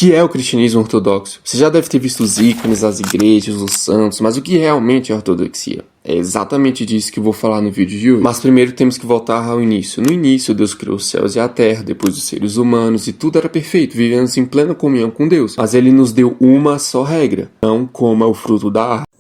que é o cristianismo ortodoxo? Você já deve ter visto os ícones, as igrejas, os santos, mas o que realmente é a ortodoxia? É exatamente disso que eu vou falar no vídeo de hoje. Mas primeiro temos que voltar ao início. No início, Deus criou os céus e a terra, depois os seres humanos, e tudo era perfeito, vivemos em plena comunhão com Deus. Mas Ele nos deu uma só regra: não coma o fruto da árvore.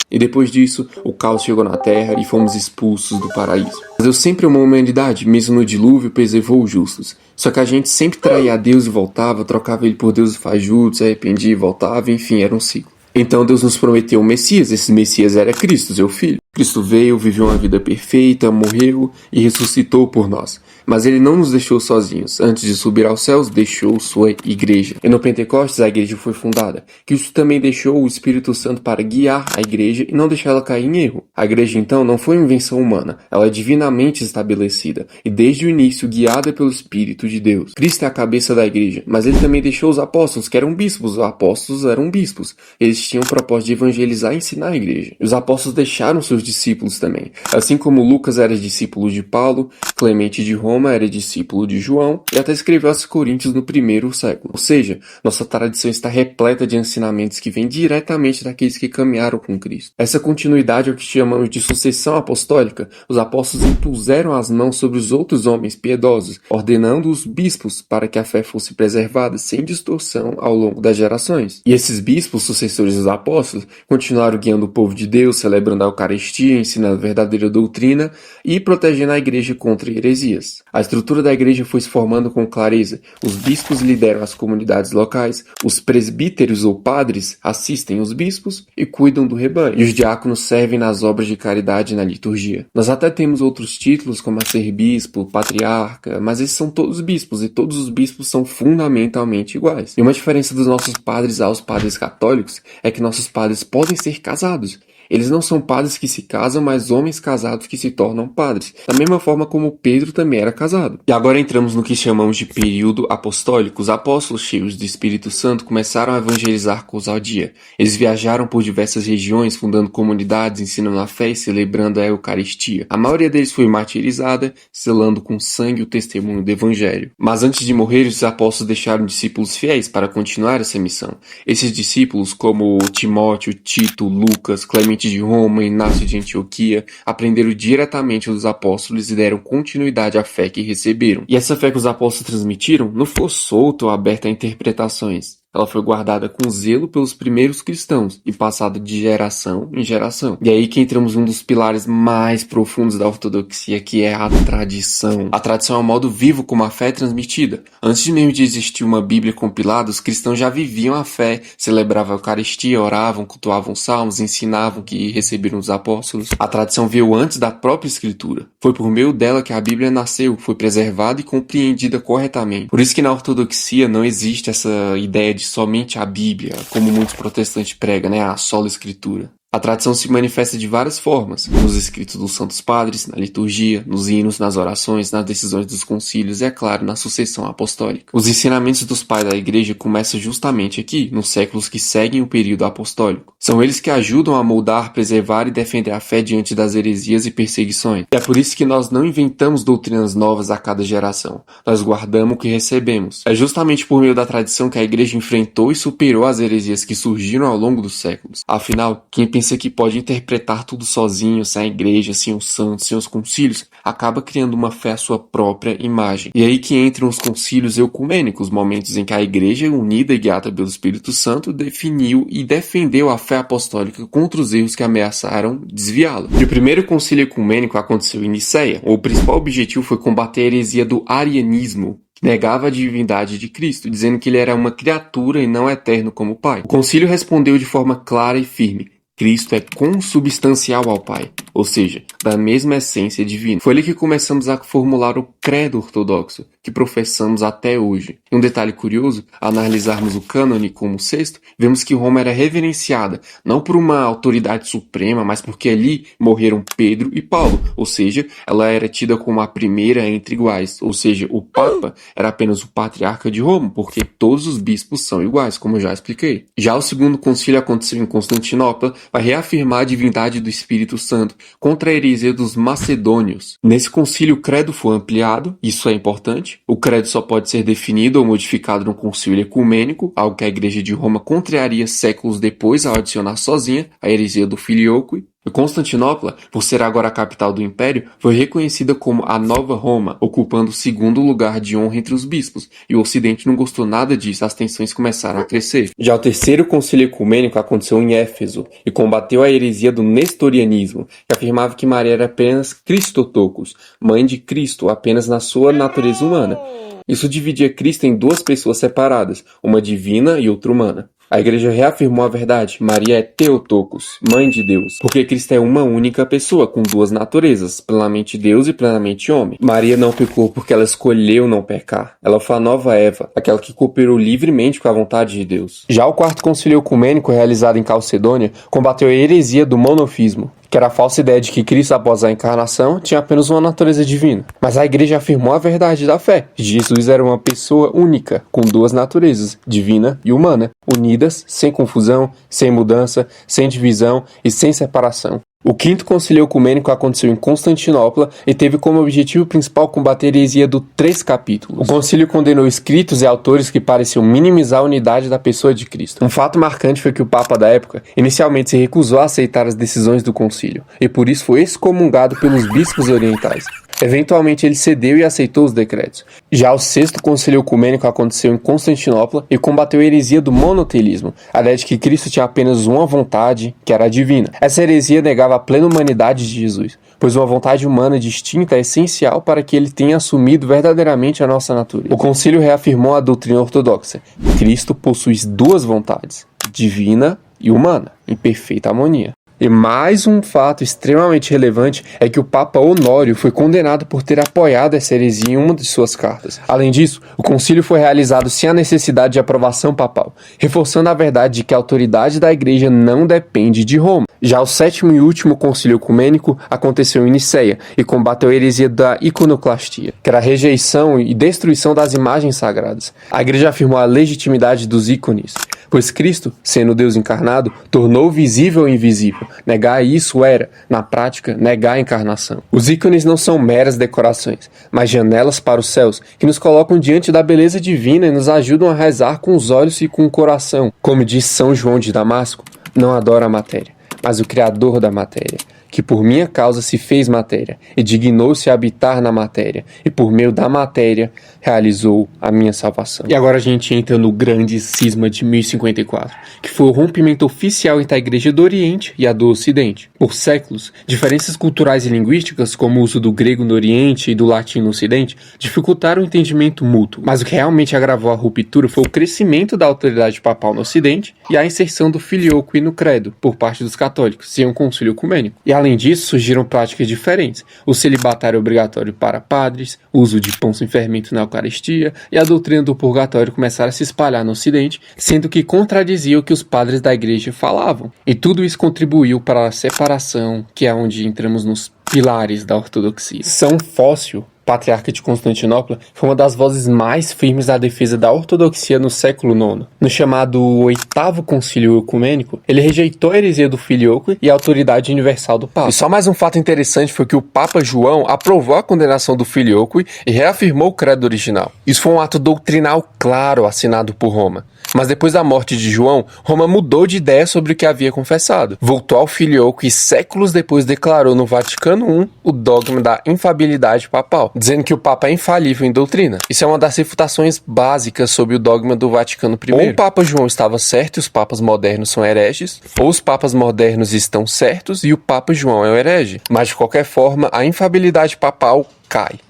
E depois disso, o caos chegou na terra e fomos expulsos do paraíso. Mas Deus sempre amou a humanidade, mesmo no dilúvio preservou os justos. Só que a gente sempre traía a Deus e voltava, trocava ele por Deus e fajuto, se arrependia e voltava, enfim, era um ciclo. Então Deus nos prometeu um Messias, esse Messias era Cristo, seu Filho. Cristo veio, viveu uma vida perfeita, morreu e ressuscitou por nós. Mas Ele não nos deixou sozinhos. Antes de subir aos céus, deixou sua igreja. E no Pentecostes a igreja foi fundada. Cristo também deixou o Espírito Santo para guiar a igreja e não deixar ela cair em erro. A igreja então não foi uma invenção humana, ela é divinamente estabelecida e desde o início guiada pelo Espírito de Deus. Cristo é a cabeça da igreja, mas Ele também deixou os apóstolos, que eram bispos. Os apóstolos eram bispos. Eles tinham o propósito de evangelizar e ensinar a igreja. E os apóstolos deixaram seus discípulos também. Assim como Lucas era discípulo de Paulo, Clemente de Roma era discípulo de João e até escreveu aos Coríntios no primeiro século. Ou seja, nossa tradição está repleta de ensinamentos que vêm diretamente daqueles que caminharam com Cristo. Essa continuidade é o que chamamos de sucessão apostólica. Os apóstolos impuseram as mãos sobre os outros homens piedosos, ordenando os bispos para que a fé fosse preservada sem distorção ao longo das gerações. E esses bispos, sucessores dos apóstolos, continuaram guiando o povo de Deus, celebrando a Eucaristia, ensinando a verdadeira doutrina e protegendo a igreja contra heresias. A estrutura da igreja foi se formando com clareza. Os bispos lideram as comunidades locais, os presbíteros ou padres assistem os bispos e cuidam do rebanho, e os diáconos servem nas obras de caridade e na liturgia. Nós até temos outros títulos como arcebispo, patriarca, mas esses são todos bispos e todos os bispos são fundamentalmente iguais. E uma diferença dos nossos padres aos padres católicos é que nossos padres podem ser casados. Eles não são padres que se casam, mas homens casados que se tornam padres, da mesma forma como Pedro também era casado. E agora entramos no que chamamos de período apostólico. Os apóstolos cheios do Espírito Santo começaram a evangelizar com ousadia. Eles viajaram por diversas regiões, fundando comunidades, ensinando a fé e celebrando a Eucaristia. A maioria deles foi martirizada, selando com sangue o testemunho do Evangelho. Mas antes de morrer, os apóstolos deixaram discípulos fiéis para continuar essa missão. Esses discípulos, como Timóteo, Tito, Lucas, Clemente de Roma, Inácio de Antioquia, aprenderam diretamente dos apóstolos e deram continuidade à fé que receberam. E essa fé que os apóstolos transmitiram não foi solta ou aberta a interpretações. Ela foi guardada com zelo pelos primeiros cristãos e passada de geração em geração. E aí que entramos em um dos pilares mais profundos da ortodoxia, que é a tradição. A tradição é um modo vivo como a fé é transmitida. Antes mesmo de existir uma Bíblia compilada, os cristãos já viviam a fé, celebravam a Eucaristia, oravam, cultuavam salmos, ensinavam que receberam os apóstolos. A tradição veio antes da própria Escritura. Foi por meio dela que a Bíblia nasceu, foi preservada e compreendida corretamente. Por isso que na ortodoxia não existe essa ideia de somente a Bíblia, como muitos protestantes pregam, né? A sola Escritura. A tradição se manifesta de várias formas, nos escritos dos santos padres, na liturgia, nos hinos, nas orações, nas decisões dos concílios e, é claro, na sucessão apostólica. Os ensinamentos dos pais da igreja começam justamente aqui, nos séculos que seguem o período apostólico. São eles que ajudam a moldar, preservar e defender a fé diante das heresias e perseguições. E é por isso que nós não inventamos doutrinas novas a cada geração. Nós guardamos o que recebemos. É justamente por meio da tradição que a igreja enfrentou e superou as heresias que surgiram ao longo dos séculos. Afinal, quem pensa que pode interpretar tudo sozinho, sem a igreja, sem os santos, sem os concílios, acaba criando uma fé à sua própria imagem. E aí que entram os concílios ecumênicos, momentos em que a igreja, unida e guiada pelo Espírito Santo, definiu e defendeu a fé apostólica contra os erros que ameaçaram desviá-la. E o primeiro concílio ecumênico aconteceu em Niceia. O principal objetivo foi combater a heresia do arianismo, que negava a divindade de Cristo, dizendo que ele era uma criatura e não eterno como o Pai. O concílio respondeu de forma clara e firme: Cristo é consubstancial ao Pai, ou seja, da mesma essência divina. Foi ali que começamos a formular o credo ortodoxo, que professamos até hoje. E um detalhe curioso, ao analisarmos o cânone como sexto, vemos que Roma era reverenciada, não por uma autoridade suprema, mas porque ali morreram Pedro e Paulo, ou seja, ela era tida como a primeira entre iguais, ou seja, o Papa era apenas o patriarca de Roma, porque todos os bispos são iguais, como eu já expliquei. Já o segundo concílio aconteceu em Constantinopla, vai reafirmar a divindade do Espírito Santo contra a heresia dos macedônios. Nesse concílio, o credo foi ampliado, isso é importante. O credo só pode ser definido ou modificado no concílio ecumênico, algo que a Igreja de Roma contrariaria séculos depois ao adicionar sozinha a heresia do Filioque. E Constantinopla, por ser agora a capital do Império, foi reconhecida como a Nova Roma, ocupando o segundo lugar de honra entre os bispos, e o Ocidente não gostou nada disso, as tensões começaram a crescer. Já o terceiro concílio ecumênico aconteceu em Éfeso, e combateu a heresia do nestorianismo, que afirmava que Maria era apenas Christotokos, mãe de Cristo, apenas na sua natureza humana. Isso dividia Cristo em duas pessoas separadas, uma divina e outra humana. A Igreja reafirmou a verdade: Maria é Theotokos, mãe de Deus, porque Cristo é uma única pessoa, com duas naturezas, plenamente Deus e plenamente homem. Maria não pecou porque ela escolheu não pecar. Ela foi a nova Eva, aquela que cooperou livremente com a vontade de Deus. Já o quarto concílio ecumênico, realizado em Calcedônia, combateu a heresia do monofismo, que era a falsa ideia de que Cristo, após a encarnação, tinha apenas uma natureza divina. Mas a Igreja afirmou a verdade da fé. Jesus era uma pessoa única, com duas naturezas, divina e humana, unidas, sem confusão, sem mudança, sem divisão e sem separação. O quinto concílio ecumênico aconteceu em Constantinopla e teve como objetivo principal combater a heresia do 3 capítulos. O concílio condenou escritos e autores que pareciam minimizar a unidade da pessoa de Cristo. Um fato marcante foi que o Papa da época inicialmente se recusou a aceitar as decisões do concílio, e por isso foi excomungado pelos bispos orientais. Eventualmente ele cedeu e aceitou os decretos. Já o sexto concílio ecumênico aconteceu em Constantinopla e combateu a heresia do monoteísmo, a ideia de que Cristo tinha apenas uma vontade, que era a divina. Essa heresia negava a plena humanidade de Jesus, pois uma vontade humana distinta é essencial para que ele tenha assumido verdadeiramente a nossa natureza. O concílio reafirmou a doutrina ortodoxa: Cristo possui duas vontades, divina e humana, em perfeita harmonia. E mais um fato extremamente relevante é que o Papa Honório foi condenado por ter apoiado essa heresia em uma de suas cartas. Além disso, o concílio foi realizado sem a necessidade de aprovação papal, reforçando a verdade de que a autoridade da Igreja não depende de Roma. Já o sétimo e último concílio ecumênico aconteceu em Niceia e combateu a heresia da iconoclastia, que era a rejeição e destruição das imagens sagradas. A Igreja afirmou a legitimidade dos ícones, pois Cristo, sendo Deus encarnado, tornou visível o invisível. Negar isso era, na prática, negar a encarnação. Os ícones não são meras decorações, mas janelas para os céus, que nos colocam diante da beleza divina e nos ajudam a rezar com os olhos e com o coração. Como diz São João de Damasco, não adoro a matéria, mas o Criador da matéria, que por minha causa se fez matéria, e dignou-se a habitar na matéria, e por meio da matéria realizou a minha salvação. E agora a gente entra no grande cisma de 1054, que foi o rompimento oficial entre a Igreja do Oriente e a do Ocidente. Por séculos, diferenças culturais e linguísticas, como o uso do grego no Oriente e do latim no Ocidente, dificultaram o entendimento mútuo. Mas o que realmente agravou a ruptura foi o crescimento da autoridade papal no Ocidente e a inserção do filioque no credo, por parte dos católicos, sem um concílio ecumênico. E além disso, surgiram práticas diferentes. O celibatário obrigatório para padres, o uso de pão sem fermento na Eucaristia e a doutrina do purgatório começaram a se espalhar no Ocidente, sendo que contradizia o que os padres da Igreja falavam. E tudo isso contribuiu para a separação, que é onde entramos nos pilares da ortodoxia. São Fócio, patriarca de Constantinopla, foi uma das vozes mais firmes da defesa da ortodoxia no século IX. No chamado Oitavo Concílio Ecumênico, ele rejeitou a heresia do filioque e a autoridade universal do Papa. E só mais um fato interessante foi que o Papa João aprovou a condenação do filioque e reafirmou o credo original. Isso foi um ato doutrinal claro assinado por Roma. Mas depois da morte de João, Roma mudou de ideia sobre o que havia confessado. Voltou ao filioque e séculos depois declarou no Vaticano I o dogma da infalibilidade papal, dizendo que o Papa é infalível em doutrina. Isso é uma das refutações básicas sobre o dogma do Vaticano I. Ou o Papa João estava certo e os papas modernos são hereges, ou os papas modernos estão certos e o Papa João é o herege. Mas de qualquer forma, a infalibilidade papal cai.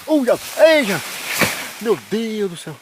Eija! Meu Deus do céu!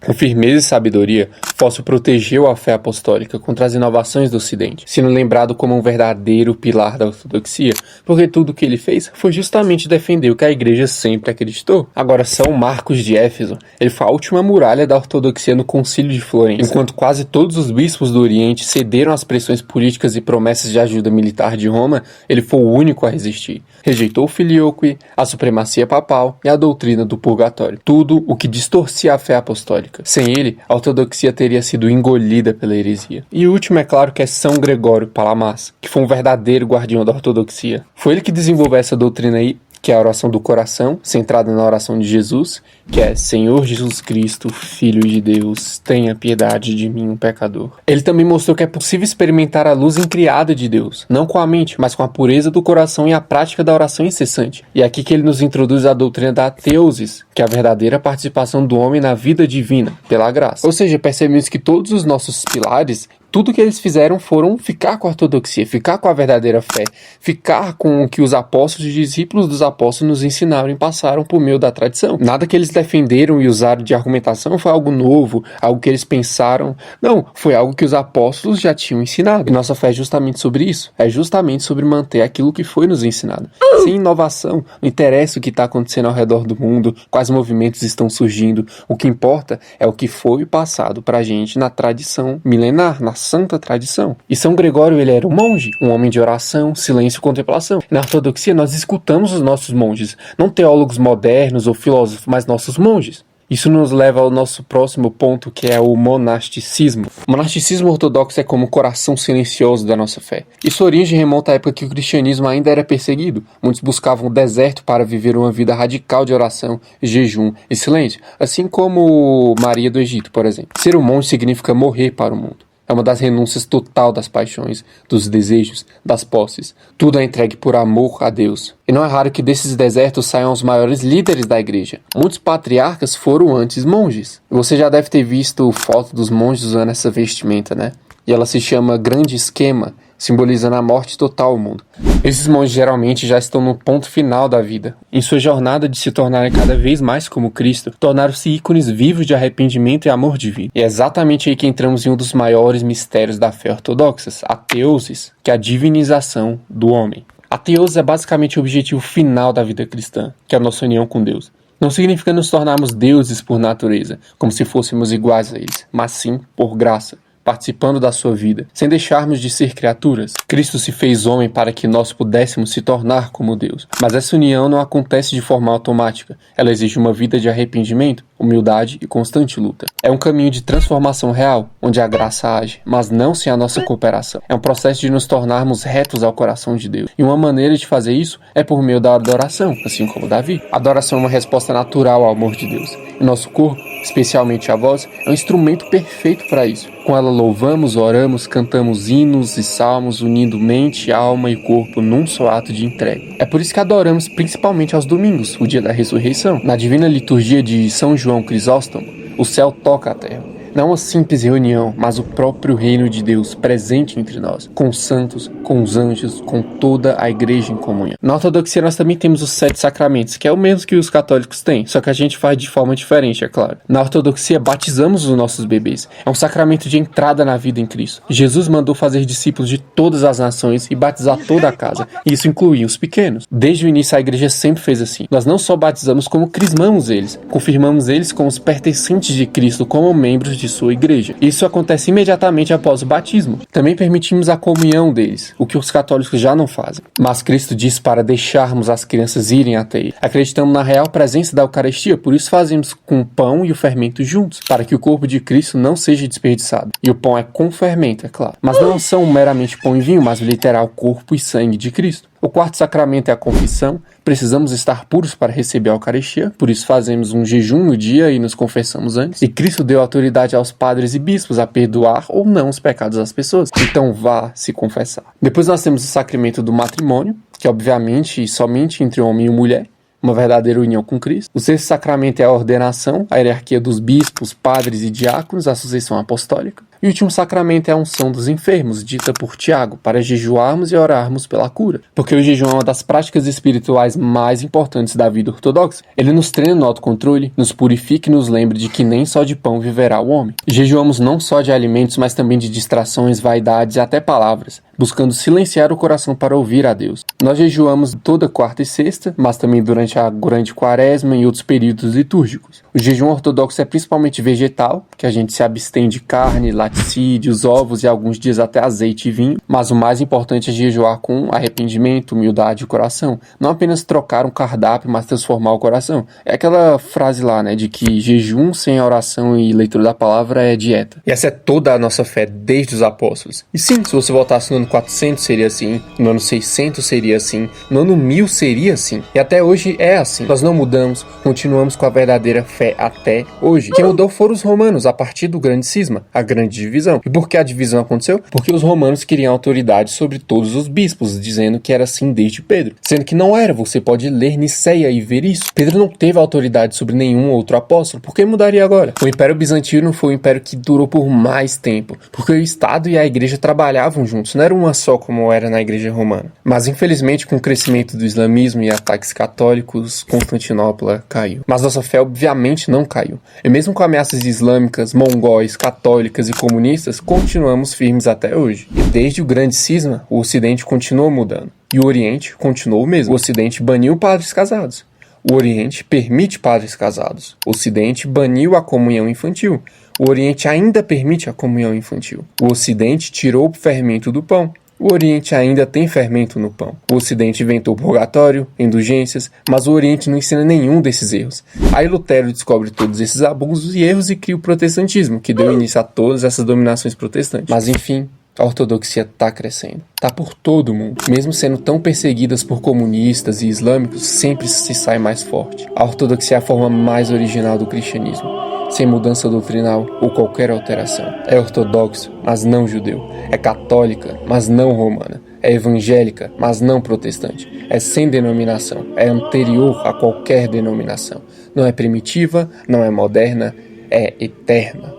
Com firmeza e sabedoria, Fócio protegeu a fé apostólica contra as inovações do Ocidente, sendo lembrado como um verdadeiro pilar da ortodoxia, porque tudo o que ele fez foi justamente defender o que a Igreja sempre acreditou. Agora, São Marcos de Éfeso, ele foi a última muralha da ortodoxia no Concílio de Florença. Enquanto quase todos os bispos do Oriente cederam às pressões políticas e promessas de ajuda militar de Roma, ele foi o único a resistir. Rejeitou o filioque, a supremacia papal e a doutrina do purgatório, tudo o que distorcia a fé apostólica. Sem ele, a ortodoxia teria teria sido engolida pela heresia. E o último, é claro, que é São Gregório Palamas, que foi um verdadeiro guardião da ortodoxia. Foi ele que desenvolveu essa doutrina aí, que é a oração do coração, centrada na oração de Jesus, que é: Senhor Jesus Cristo, Filho de Deus, tenha piedade de mim, um pecador. Ele também mostrou que é possível experimentar a luz incriada de Deus, não com a mente, mas com a pureza do coração e a prática da oração incessante. E é aqui que ele nos introduz a doutrina da theosis, que é a verdadeira participação do homem na vida divina, pela graça. Ou seja, percebemos que todos os nossos pilares, tudo que eles fizeram foram ficar com a ortodoxia, ficar com a verdadeira fé, ficar com o que os apóstolos e discípulos dos apóstolos nos ensinaram e passaram por meio da tradição. Nada que eles defenderam e usaram de argumentação foi algo novo, algo que eles pensaram. Não, foi algo que os apóstolos já tinham ensinado. E nossa fé é justamente sobre isso. É justamente sobre manter aquilo que foi nos ensinado. Sem inovação, não interessa o que está acontecendo ao redor do mundo, quais movimentos estão surgindo. O que importa é o que foi passado pra gente na tradição milenar, na santa tradição. E São Gregório, ele era um monge, um homem de oração, silêncio e contemplação. Na ortodoxia nós escutamos os nossos monges, não teólogos modernos ou filósofos, mas nossos monges. Isso nos leva ao nosso próximo ponto, que é o monasticismo. O monasticismo ortodoxo é como o coração silencioso da nossa fé. E sua origem remonta à época que o cristianismo ainda era perseguido. Muitos buscavam o deserto para viver uma vida radical de oração, jejum e silêncio, assim como Maria do Egito, por exemplo. Ser um monge significa morrer para o mundo. É uma das renúncias total das paixões, dos desejos, das posses. Tudo é entregue por amor a Deus. E não é raro que desses desertos saiam os maiores líderes da igreja. Muitos patriarcas foram antes monges. Você já deve ter visto foto dos monges usando essa vestimenta, né? E ela se chama Grande Esquema, simbolizando a morte total ao mundo. Esses monges geralmente já estão no ponto final da vida. Em sua jornada de se tornarem cada vez mais como Cristo, tornaram-se ícones vivos de arrependimento e amor divino. E é exatamente aí que entramos em um dos maiores mistérios da fé ortodoxa, a teosis, que é a divinização do homem. A teosis é basicamente o objetivo final da vida cristã, que é a nossa união com Deus. Não significa nos tornarmos deuses por natureza, como se fôssemos iguais a eles, mas sim por graça, participando da sua vida, sem deixarmos de ser criaturas. Cristo se fez homem para que nós pudéssemos se tornar como Deus. Mas essa união não acontece de forma automática. Ela exige uma vida de arrependimento, humildade e constante luta. É um caminho de transformação real, onde a graça age, mas não sem a nossa cooperação. É um processo de nos tornarmos retos ao coração de Deus. E uma maneira de fazer isso é por meio da adoração, assim como Davi. A adoração é uma resposta natural ao amor de Deus. E nosso corpo, especialmente a voz, é um instrumento perfeito para isso. Com ela louvamos, oramos, cantamos hinos e salmos, unindo mente, alma e corpo num só ato de entrega. É por isso que adoramos principalmente aos domingos, o dia da ressurreição. Na divina liturgia de São João Crisóstomo, o céu toca a terra. Não uma simples reunião, mas o próprio reino de Deus presente entre nós, com os santos, com os anjos, com toda a igreja em comunhão. Na ortodoxia nós também temos os 7 sacramentos, que é o mesmo que os católicos têm, só que a gente faz de forma diferente, é claro. Na ortodoxia batizamos os nossos bebês. É um sacramento de entrada na vida em Cristo. Jesus mandou fazer discípulos de todas as nações e batizar toda a casa, e isso incluía os pequenos. Desde o início a igreja sempre fez assim. Nós não só batizamos, como crismamos eles, confirmamos eles como os pertencentes de Cristo, como membros de sua igreja. Isso acontece imediatamente após o batismo. Também permitimos a comunhão deles, o que os católicos já não fazem. Mas Cristo disse para deixarmos as crianças irem até ele. Acreditamos na real presença da Eucaristia, por isso fazemos com o pão e o fermento juntos, para que o corpo de Cristo não seja desperdiçado. E o pão é com fermento, é claro. Mas não são meramente pão e vinho, mas o literal corpo e sangue de Cristo. O quarto sacramento é a confissão. Precisamos estar puros para receber a Eucaristia, por isso fazemos um jejum no dia e nos confessamos antes. E Cristo deu autoridade aos padres e bispos a perdoar ou não os pecados das pessoas. Então vá se confessar. Depois nós temos o sacramento do matrimônio, que obviamente somente entre homem e mulher, uma verdadeira união com Cristo. O sexto sacramento é a ordenação, a hierarquia dos bispos, padres e diáconos, a sucessão apostólica. E o último sacramento é a unção dos enfermos, dita por Tiago, para jejuarmos e orarmos pela cura. Porque o jejum é uma das práticas espirituais mais importantes da vida ortodoxa. Ele nos treina no autocontrole, nos purifica e nos lembra de que nem só de pão viverá o homem. Jejuamos não só de alimentos, mas também de distrações, vaidades e até palavras, buscando silenciar o coração para ouvir a Deus. Nós jejuamos toda quarta e sexta, mas também durante a grande quaresma e outros períodos litúrgicos. O jejum ortodoxo é principalmente vegetal, que a gente se abstém de carne, laticídios, ovos e alguns dias até azeite e vinho, mas o mais importante é jejuar com arrependimento, humildade e coração. Não apenas trocar um cardápio, mas transformar o coração. É aquela frase lá, né, de que jejum sem oração e leitura da palavra é dieta. E essa é toda a nossa fé desde os apóstolos. E sim, se você voltasse no ano 400 seria assim, no ano 600 seria assim, no ano 1000 seria assim. E até hoje é assim. Nós não mudamos, continuamos com a verdadeira fé até hoje. Quem mudou foram os romanos a partir do grande cisma, a grande divisão. E por que a divisão aconteceu? Porque os romanos queriam autoridade sobre todos os bispos, dizendo que era assim desde Pedro. Sendo que não era, você pode ler Niceia e ver isso. Pedro não teve autoridade sobre nenhum outro apóstolo, por que mudaria agora? O Império Bizantino foi um império que durou por mais tempo, porque o Estado e a Igreja trabalhavam juntos, não era uma só como era na Igreja Romana. Mas infelizmente com o crescimento do islamismo e ataques católicos, Constantinopla caiu. Mas nossa fé obviamente não caiu. E mesmo com ameaças islâmicas, mongóis, católicas e comunistas, continuamos firmes até hoje. E desde o grande cisma, o Ocidente continuou mudando. E o Oriente continuou o mesmo. O Ocidente baniu padres casados. O Oriente permite padres casados. O Ocidente baniu a comunhão infantil. O Oriente ainda permite a comunhão infantil. O Ocidente tirou o fermento do pão. O Oriente ainda tem fermento no pão. O Ocidente inventou purgatório, indulgências, mas o Oriente não ensina nenhum desses erros. Aí Lutero descobre todos esses abusos e erros e cria o protestantismo, que deu início a todas essas dominações protestantes. Mas enfim, a ortodoxia está crescendo. Está por todo o mundo. Mesmo sendo tão perseguidas por comunistas e islâmicos, sempre se sai mais forte. A ortodoxia é a forma mais original do cristianismo, sem mudança doutrinal ou qualquer alteração. É ortodoxo, mas não judeu. É católica, mas não romana. É evangélica, mas não protestante. É sem denominação. É anterior a qualquer denominação. Não é primitiva, não é moderna, é eterna.